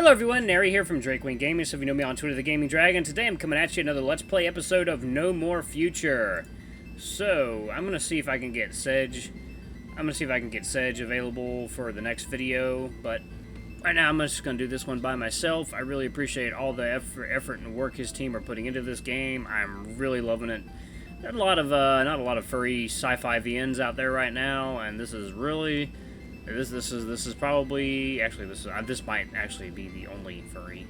Hello everyone, Nary here from Drakewing Gaming. So if you know me on Twitter, the Gaming Dragon. Today I'm coming at you another Let's Play episode of No More Future. So, I'm gonna see if I can get Sedge. Available for the next video, but right now I'm just gonna do this one by myself. I really appreciate all the effort and work his team are putting into this game. I'm really loving it. There's not a lot of furry sci-fi VNs out there right now, and this is really this is probably this might actually be the only furry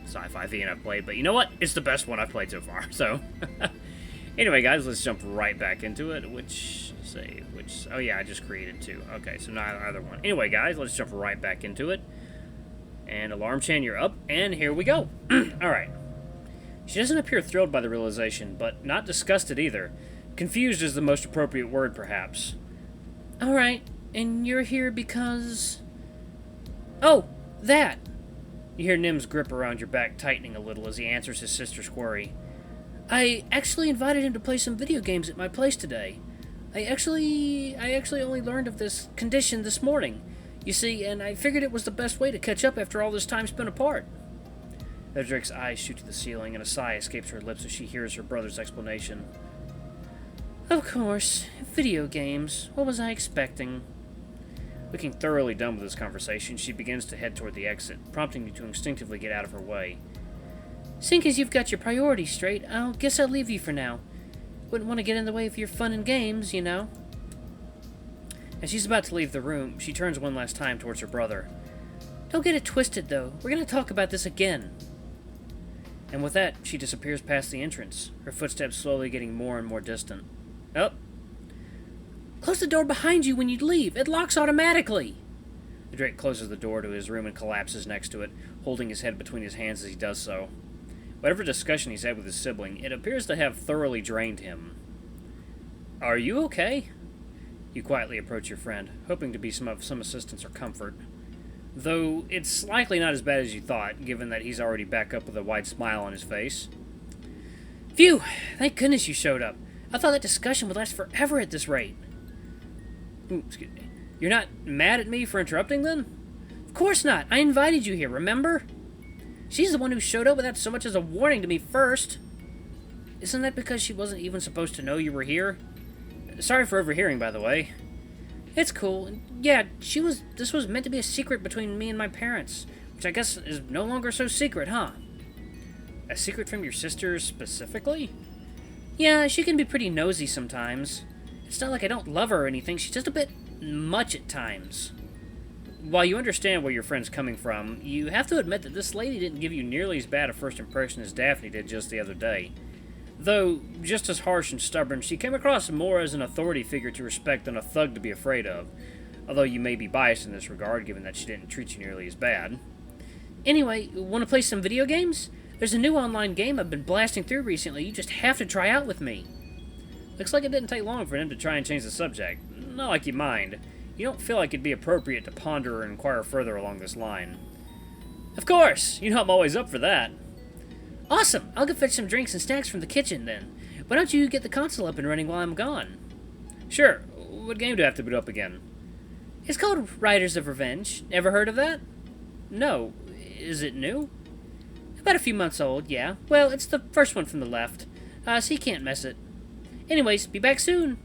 sci-fi VN I've played. But you know what? It's the best one I've played so far. So anyway, guys, let's jump right back into it. Oh yeah, I just created two. Okay, so not either one. Anyway, guys, let's jump right back into it. And Alarm Chan, you're up, and here we go. All right. She doesn't appear thrilled by the realization, but not disgusted either. Confused is the most appropriate word, perhaps. All right, and you're here because... Oh, that! You hear Nim's grip around your back tightening a little as he answers his sister's query. I actually invited him to play some video games at my place today. I actually only learned of this condition this morning, you see, and I figured it was the best way to catch up after all this time spent apart. Edric's eyes shoot to the ceiling, and a sigh escapes her lips as she hears her brother's explanation. Of course, video games. What was I expecting? Looking thoroughly done with this conversation, she begins to head toward the exit, prompting you to instinctively get out of her way. Seeing as you've got your priorities straight, I'll leave you for now. Wouldn't want to get in the way of your fun and games, you know. As she's about to leave the room, she turns one last time towards her brother. Don't get it twisted, though. We're going to talk about this again. And with that, she disappears past the entrance, her footsteps slowly getting more and more distant. Oh. Close the door behind you when you leave. It locks automatically. The Drake closes the door to his room and collapses next to it, holding his head between his hands as he does so. Whatever discussion he's had with his sibling, it appears to have thoroughly drained him. Are you okay? You quietly approach your friend, hoping to be some assistance or comfort. Though it's likely not as bad as you thought, given that he's already back up with a wide smile on his face. Phew! Thank goodness you showed up. I thought that discussion would last forever at this rate. Excuse me. You're not mad at me for interrupting, then? Of course not. I invited you here, remember? She's the one who showed up without so much as a warning to me first. Isn't that because she wasn't even supposed to know you were here? Sorry for overhearing, by the way. It's cool. Yeah, this was meant to be a secret between me and my parents, which I guess is no longer so secret, huh? A secret from your sister specifically? Yeah, she can be pretty nosy sometimes. It's not like I don't love her or anything, she's just a bit much at times. While you understand where your friend's coming from, you have to admit that this lady didn't give you nearly as bad a first impression as Daphne did just the other day. Though, just as harsh and stubborn, she came across more as an authority figure to respect than a thug to be afraid of. Although you may be biased in this regard, given that she didn't treat you nearly as bad. Anyway, want to play some video games? There's a new online game I've been blasting through recently. You just have to try out with me. Looks like it didn't take long for him to try and change the subject. Not like you mind. You don't feel like it'd be appropriate to ponder or inquire further along this line. Of course! You know I'm always up for that. Awesome! I'll go fetch some drinks and snacks from the kitchen, then. Why don't you get the console up and running while I'm gone? Sure. What game do I have to boot up again? It's called Riders of Revenge. Ever heard of that? No. Is it new? About a few months old, yeah. Well, it's the first one from the left, so you can't miss it. Anyways, be back soon!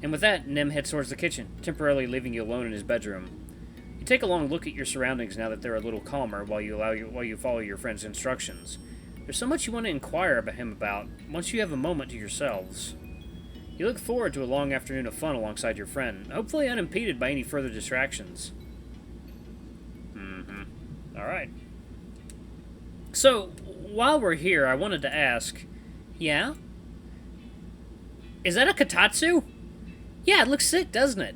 And with that, Nem heads towards the kitchen, temporarily leaving you alone in his bedroom. You take a long look at your surroundings now that they're a little calmer while you follow your friend's instructions. There's so much you want to inquire about him once you have a moment to yourselves. You look forward to a long afternoon of fun alongside your friend, hopefully unimpeded by any further distractions. Alright. So, while we're here, I wanted to ask... Yeah? Is that a Katatsu? Yeah, it looks sick, doesn't it?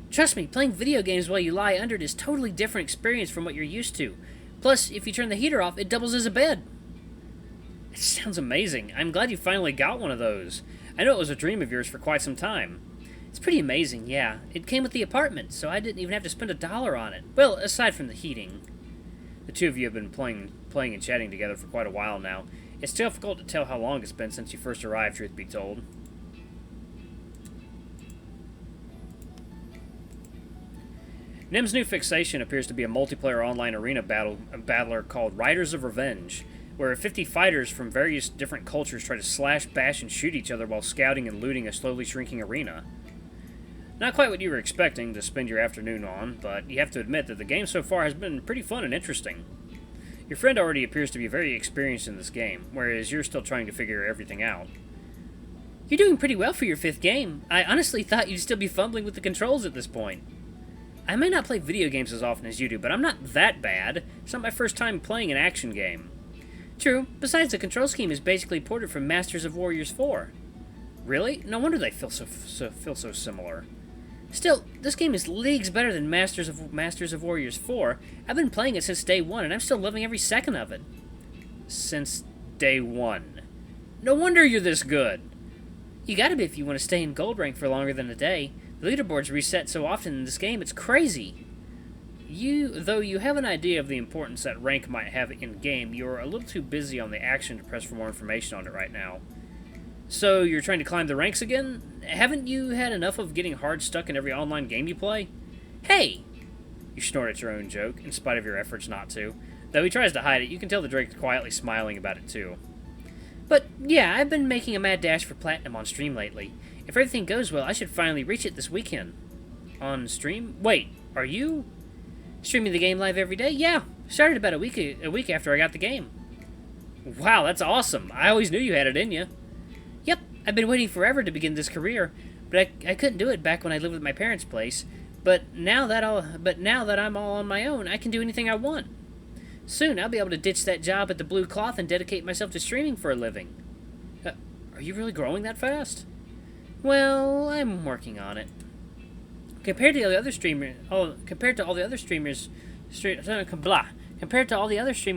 Trust me, playing video games while you lie under it is a totally different experience from what you're used to. Plus, if you turn the heater off, it doubles as a bed. It sounds amazing. I'm glad you finally got one of those. I know it was a dream of yours for quite some time. It's pretty amazing, yeah. It came with the apartment, so I didn't even have to spend $1 on it. Well, aside from the heating. The two of you have been playing and chatting together for quite a while now. It's difficult to tell how long it's been since you first arrived, truth be told. Nem's new fixation appears to be a multiplayer online arena battler called Riders of Revenge, where 50 fighters from various different cultures try to slash, bash, and shoot each other while scouting and looting a slowly shrinking arena. Not quite what you were expecting to spend your afternoon on, but you have to admit that the game so far has been pretty fun and interesting. Your friend already appears to be very experienced in this game, whereas you're still trying to figure everything out. You're doing pretty well for your 5th game. I honestly thought you'd still be fumbling with the controls at this point. I may not play video games as often as you do, but I'm not that bad. It's not my first time playing an action game. True, besides the control scheme is basically ported from Masters of Warriors 4. Really? No wonder they feel so similar. Still, this game is leagues better than Masters of Warriors 4. I've been playing it since day 1, and I'm still loving every second of it. Since day 1. No wonder you're this good. You gotta be if you want to stay in gold rank for longer than a day. The leaderboards reset so often in this game, it's crazy. Though you have an idea of the importance that rank might have in-game, you're a little too busy on the action to press for more information on it right now. So, you're trying to climb the ranks again? Haven't you had enough of getting hard stuck in every online game you play? Hey! You snort at your own joke, in spite of your efforts not to. Though he tries to hide it, you can tell that Drake's quietly smiling about it too. But, yeah, I've been making a mad dash for Platinum on stream lately. If everything goes well, I should finally reach it this weekend. On stream? Wait, are you streaming the game live every day? Yeah, started about a week after I got the game. Wow, that's awesome. I always knew you had it in you. Yep, I've been waiting forever to begin this career, but I couldn't do it back when I lived with my parents' place. But now that I'm all on my own, I can do anything I want. Soon, I'll be able to ditch that job at the Blue Cloth and dedicate myself to streaming for a living. Are you really growing that fast? Well, I'm working on it. Compared to all the other streamers streaming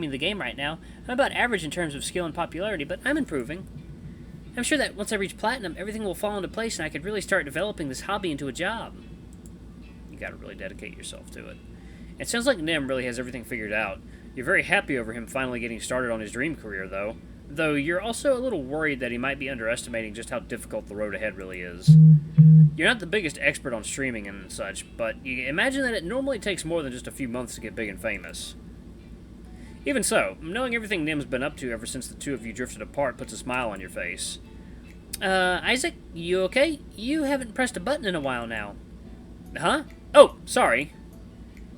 the game right now, I'm about average in terms of skill and popularity, but I'm improving. I'm sure that once I reach Platinum, everything will fall into place and I could really start developing this hobby into a job. You gotta really dedicate yourself to it. It sounds like Nem really has everything figured out. You're very happy over him finally getting started on his dream career, though. Though you're also a little worried that he might be underestimating just how difficult the road ahead really is. You're not the biggest expert on streaming and such, but you imagine that it normally takes more than just a few months to get big and famous. Even so, knowing everything Nem's been up to ever since the two of you drifted apart puts a smile on your face. Isaac, you okay? You haven't pressed a button in a while now. Huh? Oh, sorry.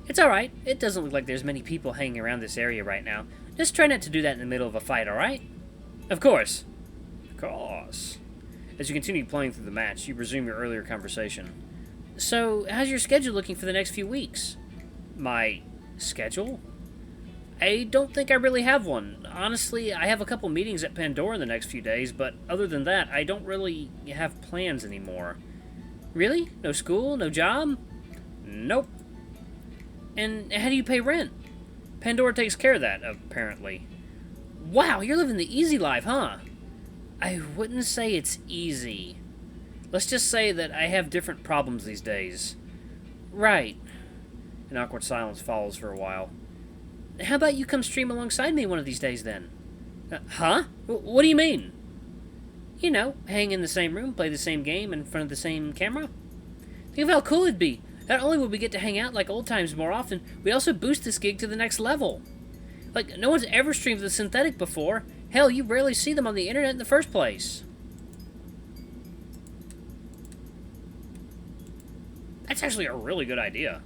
It's alright. It doesn't look like there's many people hanging around this area right now. Just try not to do that in the middle of a fight, alright? Of course. Of course. As you continue playing through the match, you resume your earlier conversation. So, how's your schedule looking for the next few weeks? My schedule? I don't think I really have one. Honestly, I have a couple meetings at Pandora in the next few days, but other than that, I don't really have plans anymore. Really? No school? No job? Nope. And how do you pay rent? Pandora takes care of that, apparently. Wow, you're living the easy life, huh? I wouldn't say it's easy. Let's just say that I have different problems these days. Right. An awkward silence follows for a while. How about you come stream alongside me one of these days, then? Huh? What do you mean? You know, hang in the same room, play the same game in front of the same camera. Think of how cool it'd be. Not only would we get to hang out like old times more often, we'd also boost this gig to the next level. Like, no one's ever streamed the Synthetic before. Hell, you rarely see them on the internet in the first place. That's actually a really good idea.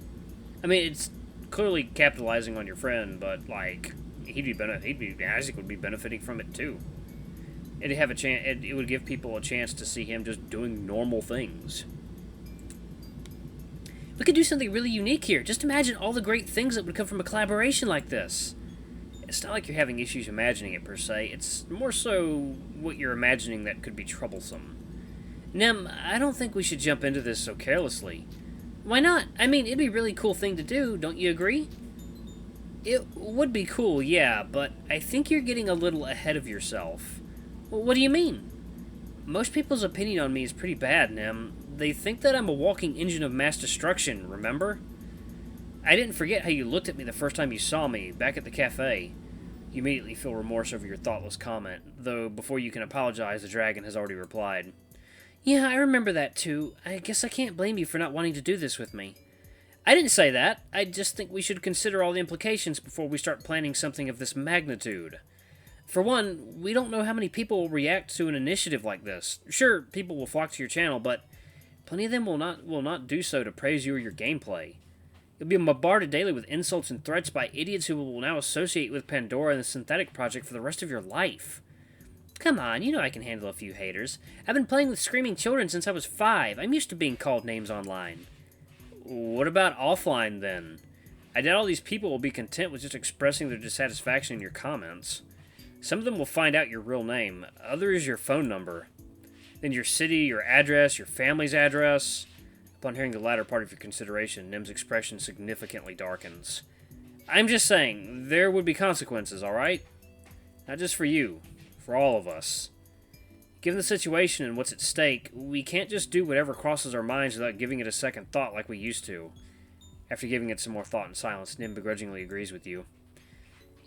I mean, it's clearly capitalizing on your friend, but, like, Isaac would be benefiting from it, too. It'd have a chance. It would give people a chance to see him just doing normal things. We could do something really unique here. Just imagine all the great things that would come from a collaboration like this. It's not like you're having issues imagining it, per se. It's more so what you're imagining that could be troublesome. Nem, I don't think we should jump into this so carelessly. Why not? I mean, it'd be a really cool thing to do, don't you agree? It would be cool, yeah, but I think you're getting a little ahead of yourself. What do you mean? Most people's opinion on me is pretty bad, Nem. They think that I'm a walking engine of mass destruction, remember? I didn't forget how you looked at me the first time you saw me, back at the cafe. You immediately feel remorse over your thoughtless comment, though before you can apologize, the dragon has already replied. Yeah, I remember that too. I guess I can't blame you for not wanting to do this with me. I didn't say that. I just think we should consider all the implications before we start planning something of this magnitude. For one, we don't know how many people will react to an initiative like this. Sure, people will flock to your channel, but plenty of them will not do so to praise you or your gameplay. You'll be bombarded daily with insults and threats by idiots who will now associate with Pandora and the Synthetic Project for the rest of your life. Come on, you know I can handle a few haters. I've been playing with screaming children since I was 5. I'm used to being called names online. What about offline, then? I doubt all these people will be content with just expressing their dissatisfaction in your comments. Some of them will find out your real name, others your phone number, then your city, your address, your family's address. Upon hearing the latter part of your consideration, Nem's expression significantly darkens. I'm just saying, there would be consequences, alright? Not just for you, for all of us. Given the situation and what's at stake, we can't just do whatever crosses our minds without giving it a second thought like we used to. After giving it some more thought in silence, Nem begrudgingly agrees with you.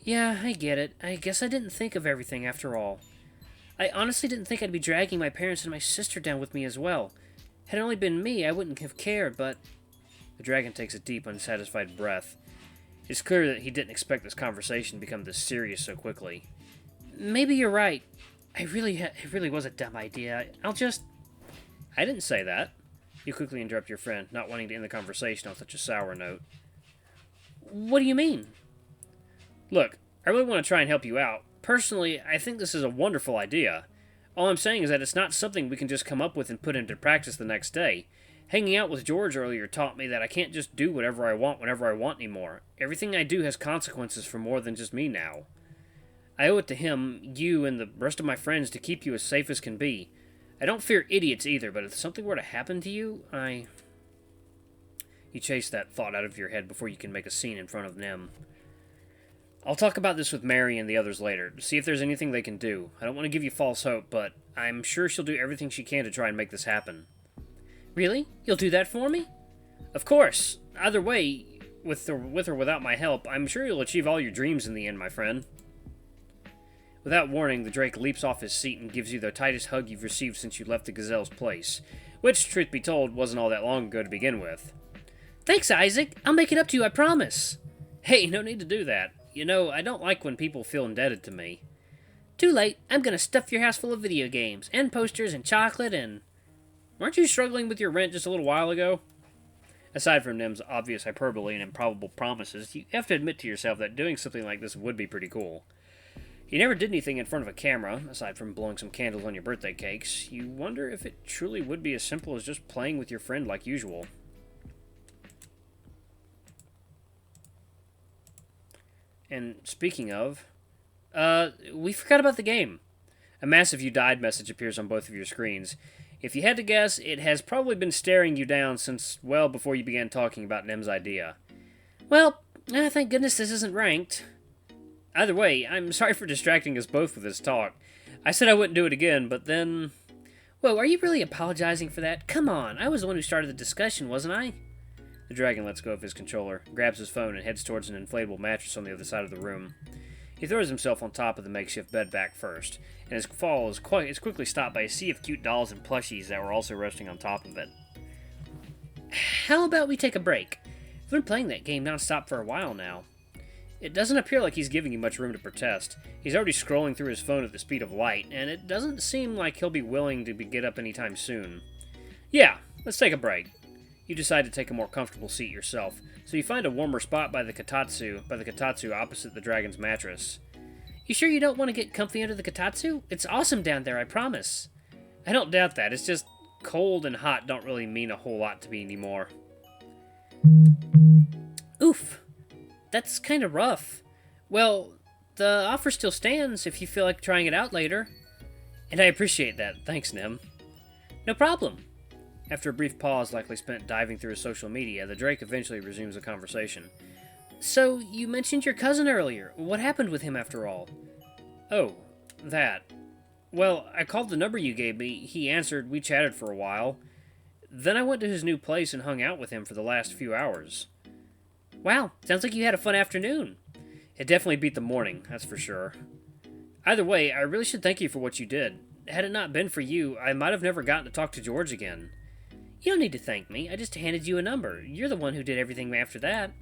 Yeah, I get it. I guess I didn't think of everything after all. I honestly didn't think I'd be dragging my parents and my sister down with me as well. Had it only been me, I wouldn't have cared, but... The dragon takes a deep, unsatisfied breath. It's clear that he didn't expect this conversation to become this serious so quickly. Maybe you're right. It really was a dumb idea. I didn't say that. You quickly interrupt your friend, not wanting to end the conversation on such a sour note. What do you mean? Look, I really want to try and help you out. Personally, I think this is a wonderful idea. All I'm saying is that it's not something we can just come up with and put into practice the next day. Hanging out with George earlier taught me that I can't just do whatever I want whenever I want anymore. Everything I do has consequences for more than just me now. I owe it to him, you, and the rest of my friends to keep you as safe as can be. I don't fear idiots either, but if something were to happen to you, You chase that thought out of your head before you can make a scene in front of Nem. I'll talk about this with Mary and the others later, see if there's anything they can do. I don't want to give you false hope, but I'm sure she'll do everything she can to try and make this happen. Really? You'll do that for me? Of course. Either way, with or without my help, I'm sure you'll achieve all your dreams in the end, my friend. Without warning, the Drake leaps off his seat and gives you the tightest hug you've received since you left the Gazelle's place, which, truth be told, wasn't all that long ago to begin with. Thanks, Isaac. I'll make it up to you, I promise. Hey, no need to do that. You know, I don't like when people feel indebted to me. Too late. I'm gonna stuff your house full of video games, and posters, and chocolate, and... Weren't you struggling with your rent just a little while ago? Aside from Nem's obvious hyperbole and improbable promises, you have to admit to yourself that doing something like this would be pretty cool. You never did anything in front of a camera, aside from blowing some candles on your birthday cakes. You wonder if it truly would be as simple as just playing with your friend like usual. And speaking of, we forgot about the game. A massive "you died" message appears on both of your screens. If you had to guess, it has probably been staring you down since well before you began talking about Nem's idea. Well, thank goodness this isn't ranked. Either way, I'm sorry for distracting us both with this talk. I said I wouldn't do it again, but then... Whoa, are you really apologizing for that? Come on, I was the one who started the discussion, wasn't I? The dragon lets go of his controller, grabs his phone, and heads towards an inflatable mattress on the other side of the room. He throws himself on top of the makeshift bed back first, and his fall is quickly stopped by a sea of cute dolls and plushies that were also resting on top of it. How about we take a break? We've been playing that game non-stop for a while now. It doesn't appear like he's giving you much room to protest. He's already scrolling through his phone at the speed of light, and it doesn't seem like he'll be willing to get up anytime soon. Yeah, let's take a break. You decide to take a more comfortable seat yourself, so you find a warmer spot by the katatsu opposite the dragon's mattress. You sure you don't want to get comfy under the katatsu? It's awesome down there, I promise. I don't doubt that. It's just cold and hot don't really mean a whole lot to me anymore. Oof. That's kind of rough. Well, the offer still stands if you feel like trying it out later. And I appreciate that. Thanks, Nem. No problem. After a brief pause likely spent diving through his social media, the Drake eventually resumes the conversation. So, you mentioned your cousin earlier. What happened with him after all? Oh, that. Well, I called the number you gave me, he answered, we chatted for a while. Then I went to his new place and hung out with him for the last few hours. Wow, sounds like you had a fun afternoon. It definitely beat the morning, that's for sure. Either way, I really should thank you for what you did. Had it not been for you, I might have never gotten to talk to George again. You don't need to thank me. I just handed you a number. You're the one who did everything after that.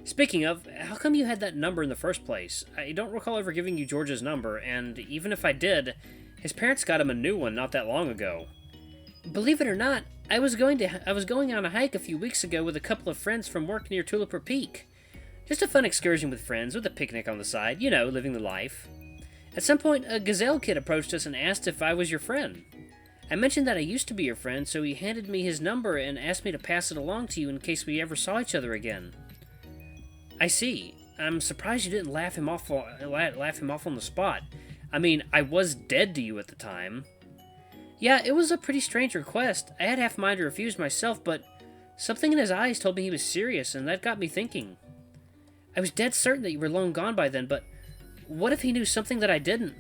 Speaking of, how come you had that number in the first place? I don't recall ever giving you George's number, and even if I did, his parents got him a new one not that long ago. Believe it or not, I was going on a hike a few weeks ago with a couple of friends from work near Tuliper Peak. Just a fun excursion with friends, with a picnic on the side, you know, living the life. At some point, a gazelle kid approached us and asked if I was your friend. I mentioned that I used to be your friend, so he handed me his number and asked me to pass it along to you in case we ever saw each other again. I see. I'm surprised you didn't laugh him off on the spot. I mean, I was dead to you at the time. Yeah, it was a pretty strange request. I had half a mind to refuse myself, but something in his eyes told me he was serious, and that got me thinking. I was dead certain that you were long gone by then, but what if he knew something that I didn't?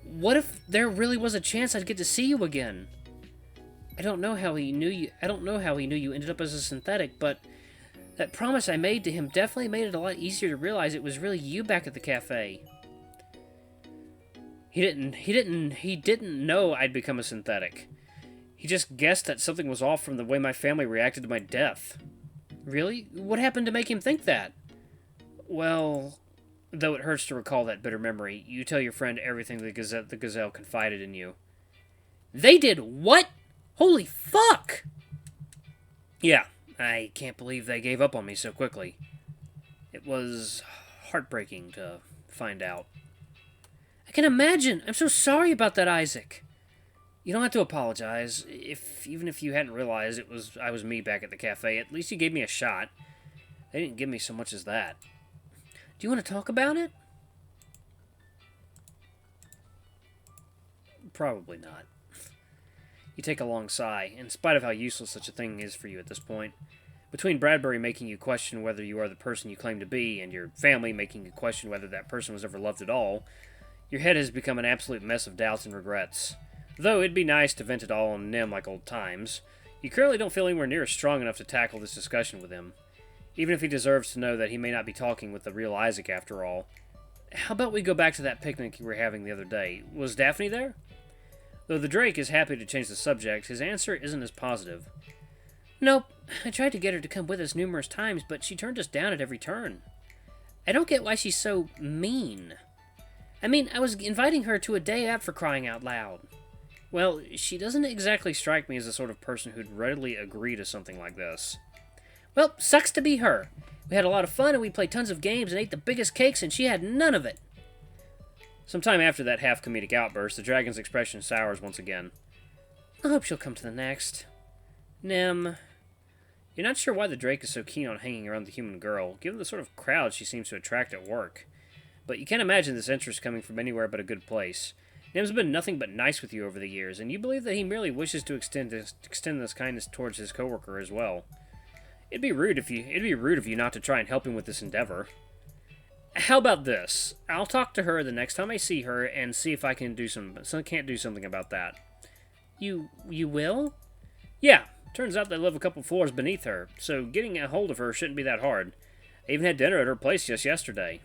What if there really was a chance I'd get to see you again? I don't know how he knew you ended up as a synthetic, but that promise I made to him definitely made it a lot easier to realize it was really you back at the cafe. He didn't know I'd become a synthetic. He just guessed that something was off from the way my family reacted to my death. Really? What happened to make him think that? Well, though it hurts to recall that bitter memory, you tell your friend everything the gazelle confided in you. They did what? Holy fuck! Yeah, I can't believe they gave up on me so quickly. It was heartbreaking to find out. I can imagine. I'm so sorry about that, Isaac. You don't have to apologize. Even if you hadn't realized I was me back at the cafe, at least you gave me a shot. They didn't give me so much as that. Do you want to talk about it? Probably not. You take a long sigh, in spite of how useless such a thing is for you at this point. Between Bradbury making you question whether you are the person you claim to be, and your family making you question whether that person was ever loved at all, your head has become an absolute mess of doubts and regrets. Though it'd be nice to vent it all on Nem like old times, you currently don't feel anywhere near strong enough to tackle this discussion with him. Even if he deserves to know that he may not be talking with the real Isaac after all. How about we go back to that picnic you were having the other day? Was Daphne there? Though the Drake is happy to change the subject, his answer isn't as positive. Nope. I tried to get her to come with us numerous times, but she turned us down at every turn. I don't get why she's so mean. I mean, I was inviting her to a day out for crying out loud. Well, she doesn't exactly strike me as the sort of person who'd readily agree to something like this. Well, sucks to be her. We had a lot of fun and we played tons of games and ate the biggest cakes and she had none of it. Sometime after that half-comedic outburst, the dragon's expression sours once again. I hope she'll come to the next. Nem. You're not sure why the Drake is so keen on hanging around the human girl, given the sort of crowd she seems to attract at work. But you can't imagine this interest coming from anywhere but a good place. Nem's been nothing but nice with you over the years, and you believe that he merely wishes to extend this kindness towards his coworker as well. It'd be rude of you not to try and help him with this endeavor. How about this? I'll talk to her the next time I see her and see if I can do something about that. You will? Yeah. Turns out they live a couple floors beneath her, so getting a hold of her shouldn't be that hard. I even had dinner at her place just yesterday.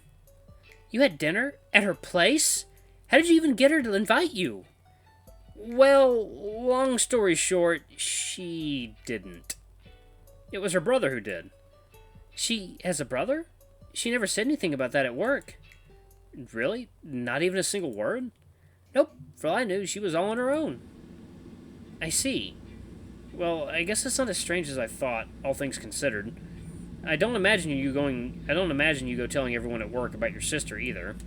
You had dinner? At her place? How did you even get her to invite you? Well, long story short, she didn't. It was her brother who did. She has a brother? She never said anything about that at work. Really? Not even a single word? Nope. For all I knew, she was all on her own. I see. Well, I guess it's not as strange as I thought, all things considered. I don't imagine you go telling everyone at work about your sister either.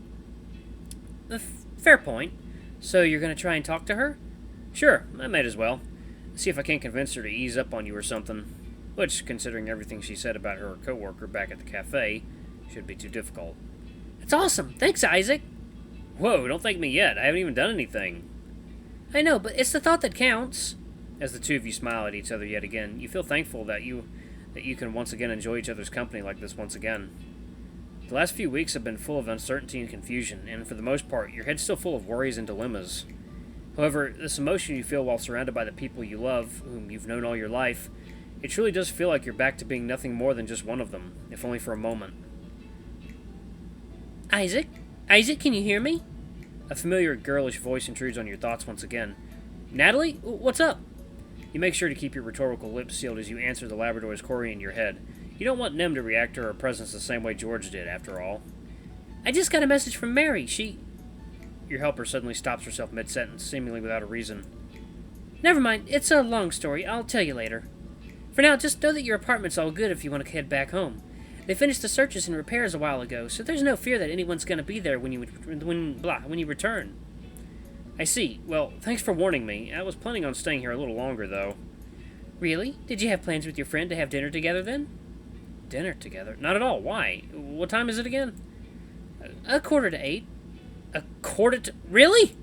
Fair point. So you're going to try and talk to her? Sure, I might as well. See if I can't convince her to ease up on you or something. Which, considering everything she said about her coworker back at the cafe, should be too difficult. That's awesome. Thanks, Isaac. Whoa, don't thank me yet. I haven't even done anything. I know, but it's the thought that counts. As the two of you smile at each other yet again, you feel thankful that you can once again enjoy each other's company like this once again. The last few weeks have been full of uncertainty and confusion, and for the most part, your head's still full of worries and dilemmas. However, this emotion you feel while surrounded by the people you love, whom you've known all your life, it truly does feel like you're back to being nothing more than just one of them, if only for a moment. Isaac? Isaac, can you hear me? A familiar girlish voice intrudes on your thoughts once again. Natalie? What's up? You make sure to keep your rhetorical lips sealed as you answer the Labrador's query in your head. You don't want Nem to react to her presence the same way George did, after all. I just got a message from Mary. Your helper suddenly stops herself mid-sentence, seemingly without a reason. Never mind, it's a long story. I'll tell you later. For now, just know that your apartment's all good if you want to head back home. They finished the searches and repairs a while ago, so there's no fear that anyone's going to be there when you return. I see. Well, thanks for warning me. I was planning on staying here a little longer, though. Really? Did you have plans with your friend to have dinner together, then? Dinner together? Not at all. Why? What time is it again? 7:45. Really?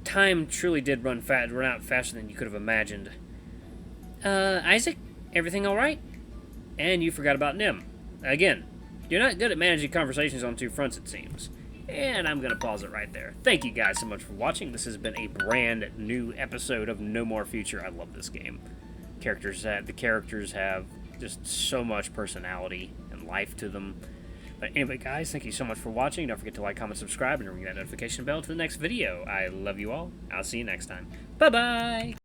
Time truly did run out faster than you could have imagined. Isaac? Everything alright? And you forgot about Nem. Again, you're not good at managing conversations on two fronts, it seems. And I'm going to pause it right there. Thank you guys so much for watching. This has been a brand new episode of No More Future. I love this game. The characters have just so much personality and life to them. But anyway, guys, thank you so much for watching. Don't forget to like, comment, subscribe, and ring that notification bell to the next video. I love you all. I'll see you next time. Bye-bye!